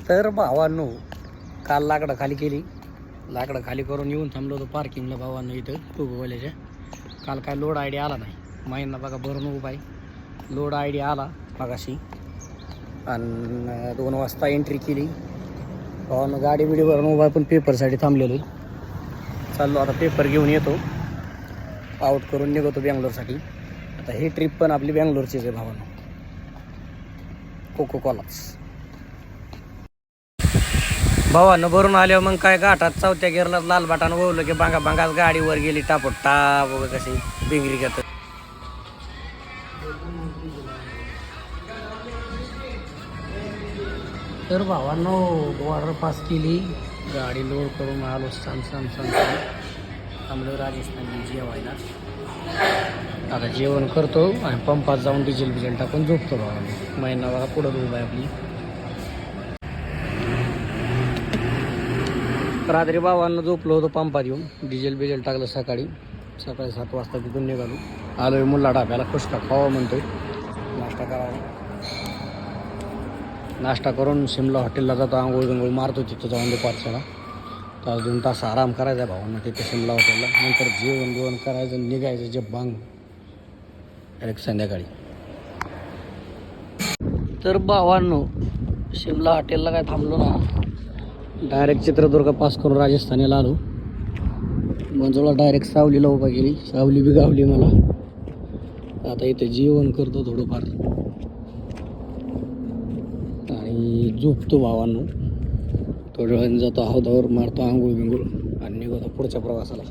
तर भावांनो काल लाकडं खाली केली, लाकडं खाली करून येऊन थांबलो होतो पार्किंगला भावांनो इथं टूबवाल्याच्या. काल काय लोड आयडी आला नाही, महिना बघा भरून उभा आहे. लोड आयडी आला मगाशी आणि 2 वाजता एंट्री केली भावांनो. गाडी बिडी भरून उभा पण पेपरसाठी थांबलेलो. चाललो आता पेपर घेऊन येतो, आउट करून निघतो बँगलोरसाठी. आता ही ट्रिप पण आपली बँगलोरचीच आहे भावांनो, कोको कोलाच. भावानं भरून आल्यावर मग काय घाटात चौथ्या गेरला लाल बाटानं ओवलं की बांगा बांगाच गाडीवर गेली टापट टाप वगैरे कशी बिंगरी घेत. तर भावांनो बॉर्डर पास केली, गाडी लोड करून आलो. सांग थांबलो राजस्थानची जेवायला. आता जेवण करतो आणि पंपात जाऊन डिझेल टाकून झोपतो भावांनो. महिना बघा पुढं उभा आहे आपली. रात्री भावांना झोपलो होतो पंपात येऊन, डिझेल टाकलं. सकाळी 7 वाजता तिथून निघालो. आलोय मुल्ला ढाब्याला, खुष्का खावा म्हणतोय, नाश्ता करावा. नाश्ता करून शिमला हॉटेलला जातो, आंघोळ मारतो तिथं जाऊन दुपारच्याला. तास 2 तास आराम करायचा भावांना तिथे शिमला हॉटेलला. नंतर जेवण करायचं, निघायचं जे बांग डायरेक्ट संध्याकाळी. तर भावांनो शिमला हॉटेलला काय थांबलो ना, डायरेक्ट चित्रदुर्ग पास करून राजस्थानीला आलो. मंजुळा डायरेक्ट सावलीला उभा केली, सावली बी गावली मला. आता इथे जेवण करतो थोडंफार आणि झोपतो भावांनो. थोड्या वेळाने जातो हौदावर, मारतो आंघोळ बिंघोळ आणि निघतो पुढच्या प्रवासाला.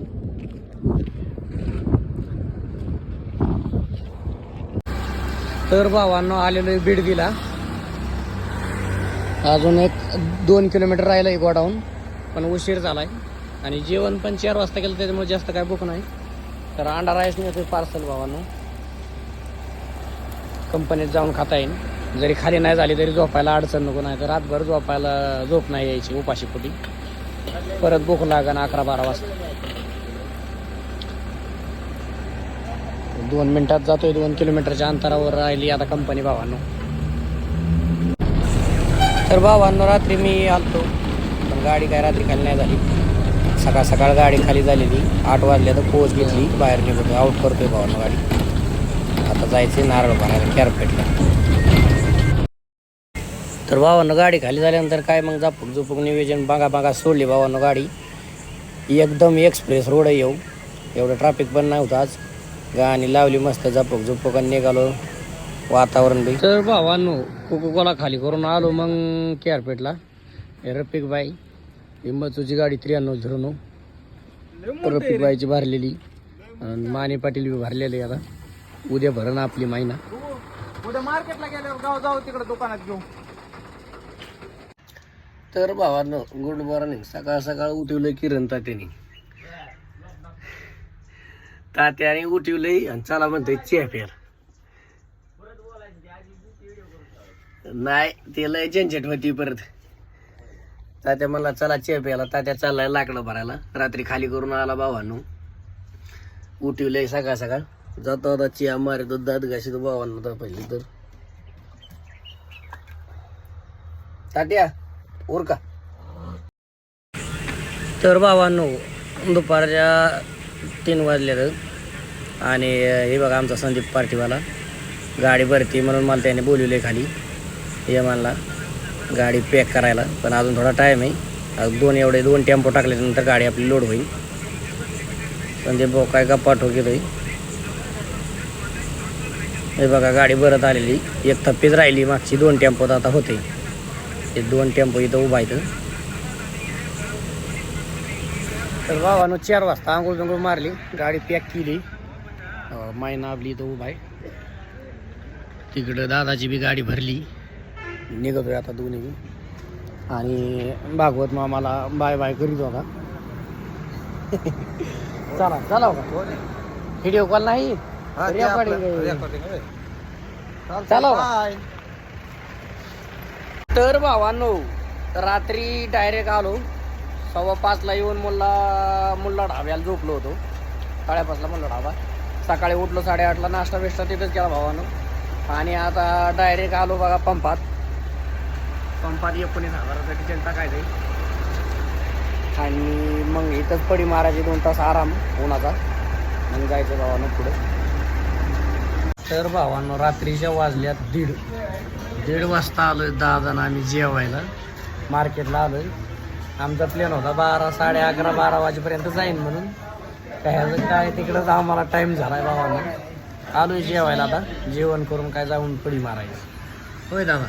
तर भावांनो आलेलो आहे बिडदीला. अजून 1-2 किलोमीटर राहिलं आहे गोडाऊन, पण उशीर झाला आहे. आणि जेवण पण 4 वाजता केलं, त्याच्यामुळे जास्त काय भूक नाही. तर अंडा राईस नेतो पार्सल भावांनो, कंपनीत जाऊन खाता येईल. जरी खाली नाही झाली तरी झोपायला अडचण नको, नाही तर रातभर झोपायला झोप नाही यायची उपाशीपोटी. परत भूक लागेल 11-12 वाजता. 2 मिनिटात जातोय. 2 किलोमीटरच्या अंतरावर राहिली आता कंपनी भावांनो. तर भावांनो रात्री मी आलतो, पण गाडी काय रात्री खाली नाही झाली. सकाळ गाडी खाली झालेली. 8 वाजल्या तर पोच घेतली, बाहेर निघतो, आउट करतोय भावांनो गाडी. आता जायचे नारळ भरायला कॅरपेटला. तर भावांनो गाडी खाली झाल्यानंतर काय मग झोपूक नियोजन बांगा सोडली भावांनो गाडी. एकदम एक्सप्रेस रोड येऊ, एवढं ट्रॅफिक पण नाही होतं आज. गाणी लावली मस्त, झोपूक आणि निघालो. वातावरण बी. तर भावांनो कोको कोला खाली करून आलो मग केअरपेटला. रफिक बाई हिंमतची गाडी 9309 रफिक बाईची भरलेली आणि माने पाटील बी भरलेली. आता उद्या भरण आपली महिना. उद्या मार्केटला गेल्यावर जाऊ तिकडे दुकानात घेऊ. तर भावांनो गुड मॉर्निंग. सकाळ उठवलंय किरण तात्याने उठवलंय आणि चला म्हणतोय चहा प्यायला. नाही ते लय झंझट होती परत. तात्या म्हणला चला चहा प्यायला. तात्या चाललाय लाकडं भरायला, रात्री खाली करून आला भावांनो. उठवलंय सकाळ जातो आता चहा मारतो, दात घाशीतो भावांनो. तर पहिली तर तात्या उरका. तर भावांनो दुपारच्या 3 वाजले आणि हे बघा आमचा संदीप पार्टीवाला गाडी भरती म्हणून मला त्याने बोलवले खाली. हे म्हणला गाडी पॅक करायला, पण अजून थोडा टाईम आहे. अजून 2 टेम्पो टाकल्यानंतर गाडी आपली लोड होईल. संदीप भाऊ काय गप्पा ठोकेतोय. हे बघा गाडी भरत आलेली, एक थप्पीच राहिली. मागची 2 टेम्पोत आता होते. हे 2 टेम्पो इथं उभा आहेत. तर भावानं 4 वाजता आंघोळ मारली, गाडी पॅक केली. महिना आपली इथं उभा आहे. तिकडं दादाची बी गाडी भरली, निघतोय आता दोन्ही बी. आणि भागवत मामाला बाय करीत होता. चला व्हिडिओ कॉल नाही, चला. तर भावांनो रात्री डायरेक्ट आलो 5:15ला येऊन मुल्ला ढाब्याला झोपलो होतो. 5:30ला मुल्ला ढाबा. सकाळी उठलो 8:30ला, नाश्ता बिष्टा तिथंच केला भावानं. आणि आता डायरेक्ट आलो बघा पंपात. पंपात 19,000चं डिझेल टाकायचं आणि मग इथंच पडी मारायची 2 तास आराम उन्हाचा, मग जायचं भावानं पुढे. तर भावांनो रात्रीच्या वाजल्यात 1:30 वाजता आलोय दादानं आम्ही जेवायला. मार्केटला आलोय. आमचा प्लॅन होता 12, 11:30, 12 वाजेपर्यंत जाईन म्हणून. काय तिकडंच आम्हाला टाईम झालाय भावानं. आलोय जेवायला. आता जेवण करून काय जाऊन पडी मारायचं. होय दादा.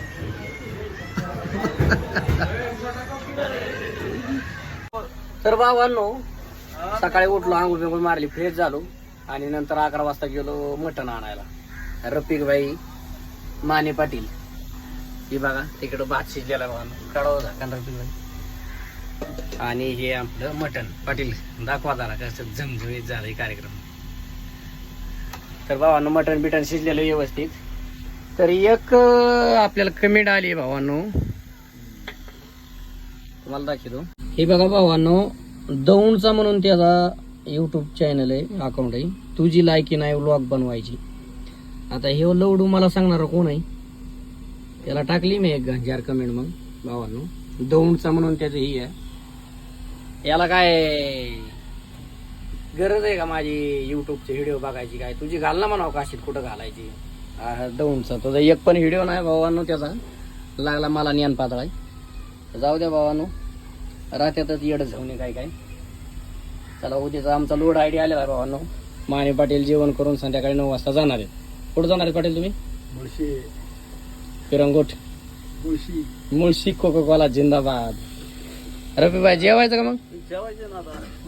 तर भावांनो सकाळी उठलो, आंघोळ बिंघोळ मारली, फ्रेश झालो आणि नंतर 11 वाजता गेलो मटण आणायला. रफिक भाई, माने पाटील, ही बघा तिकडं भात शिजलेला भावानं, काढावं झाकण रफिक भाई. आणि हे आपलं मटण. पाटील दाखवा जरा कसं झमझमीत झालंय कार्यक्रम. तर भावांनो मटण बिटण शिजलेलं व्यवस्थित. तर एक आपल्याला कमेंट आली भावांनो, तुम्हाला दाखवतो. हे बघा भावांनो, दौंडचा म्हणून त्याचा यूट्यूब चॅनल आहे, अकाउंट आहे. तुझी लायकी नाही व्लॉग बनवायची. आता हे लवडू मला सांगणार कोण आहे, त्याला टाकली मी 1000 कमेंट. मग भावांनो दौंडचा म्हणून त्याचं ही आहे. याला काय गरज आहे का माझी यूट्यूबचे व्हिडिओ बघायची? काय तुझी घाल ना म्हणावं काशीत कुठं घालायची. दौंडचा तुझा एक पण व्हिडिओ नाही भावांनो त्याचा. लागला मला ज्ञान पातळाय. जाऊ द्या भावांनो, रात्यातच येड जाऊन काय काय. चला उद्याचा आमचा लोड आयडिया आलेला आहे भावांनो. माने पाटील जेवण करून संध्याकाळी 9 वाजता जाणार आहेत. कुठं जाणार आहेत पाटील तुम्ही? मुळशी, पिरंगोट, मुळशी, कोको कोला जिंदाबाद. रफी भाई जेवायचं का? मग जेवायचं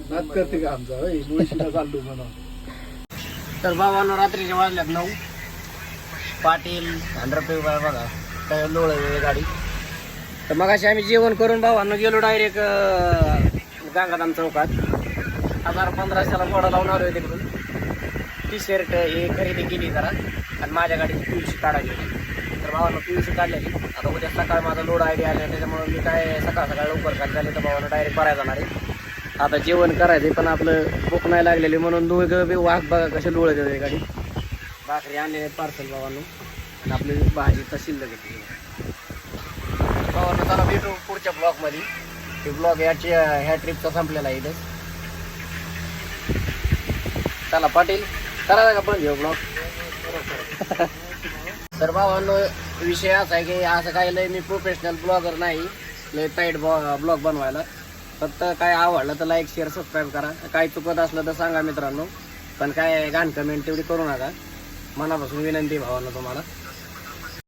ना करते का आमचा मुळशीला चाललो म्हणा. तर भावांनो रात्रीच्या वाजल्यात 9. पाटील आणि रफी भाई बघा काय लोळ गाडी. तर मग अशी आम्ही जेवण करून भावांनो गेलो डायरेक्ट गांगाधाम चौकात. 1500ला मोडा लावून आलोय तिकडून. टी-शर्ट हे खरेदी केली जरा आणि माझ्या गाडीची PVC काढायची होती. तर भावांनो PVC काढलेली. आता उद्या सकाळ माझा लोड आयडिया आला, त्याच्यामुळे मी काय सकाळ लवकर काढ झाले तर भावांनो डायरेक्ट भरायला जाणार आहे. आता जेवण करायचं पण आपलं भूक नाही लागलेली म्हणून दोघं बी वाघ बघा कसे लोळत आहे गाडी. भाकरी आणलेले पार्सल भावांनो आणि आपली भाजी तशी लगेच भावांनो. चला भेटू पुढच्या ब्लॉगमध्ये. हे ब्लॉग ह्या ट्रिपचा संपलेला आहे इथं. चला पाटील करा का बंद घेऊ ब्लॉग. तर भावांनो विषय असा आहे की असं काय लय मी प्रोफेशनल ब्लॉगर नाही, लय टाईट ब्लॉग बनवायला. फक्त काय आवडलं तर लाईक शेअर सबस्क्राईब करा. काय चुकत असलं तर सांगा मित्रांनो, पण काय घाण कमेंट तेवढी करू नका. मनापासून विनंती भावांनो तुम्हाला.